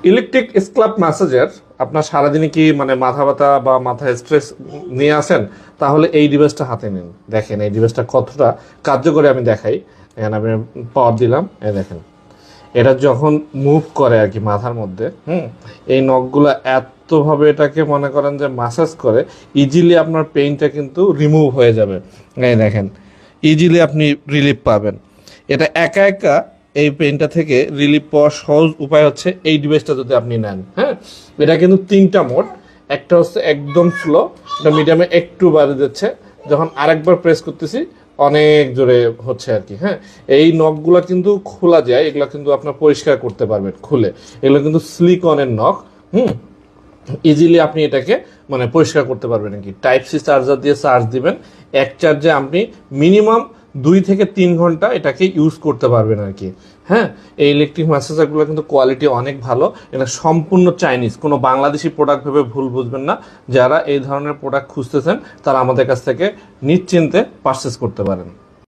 Electric scalp ম্যাসাজের আপনার সারাদিনে কি মানে মাথা ব্যথা বা মাথায় স্ট্রেস নিয়ে আসেন, তাহলে এই ডিভাইসটা হাতে নিন। দেখেন এই ডিভাইসটা কতটা কার্যকরী আমি দেখাই। এখানে আমি পাওয়ার দিলাম, এই দেখেন এটা যখন মুভ করে আর কি মাথার মধ্যে, এই নখগুলো এতভাবে এটাকে মনে করেন যে মাসাজ করে, ইজিলি আপনার পেইনটা কিন্তু রিমুভ হয়ে যাবে। এই দেখেন ইজিলি আপনি রিলিফ পাবেন। এটা একা একা এই পেইনটা থেকে রিলিফ পাওয়ার সহজ উপায় হচ্ছে এই ডিভাইসটা যদি আপনি নেন। হ্যাঁ, এটা কিন্তু তিনটা মোড। একটা হচ্ছে একদম স্লো, এটা মিডিয়ামে একটু বাড়ে যাচ্ছে, যখন আরেকবার প্রেস করতেছি অনেক জোরে হচ্ছে আর কি। হ্যাঁ, এই নখগুলো কিন্তু খোলা যায়, এগুলো কিন্তু আপনার পরিষ্কার করতে পারবেন খুলে। এগুলো কিন্তু সিলিকনের নখ। ইজিলি আপনি এটাকে মানে পরিষ্কার করতে পারবেন আর কি। টাইপ সি চার্জার দিয়ে চার্জ দিবেন, এক চার্জে আপনি মিনিমাম 2 থেকে 3 ঘন্টা এটাকে ইউজ করতে পারবেন আর কি। হ্যাঁ, এই ইলেকট্রিক ম্যাসাজারগুলো কিন্তু কোয়ালিটি অনেক ভালো। এটা সম্পূর্ণ চাইনিজ, কোনো বাংলাদেশি প্রোডাক্ট ভেবে ভুল বুঝবেন না। যারা এই ধরনের প্রোডাক্ট খুঁজতেছেন তারা আমাদের কাছ থেকে নিশ্চিন্তে পারচেস করতে পারেন।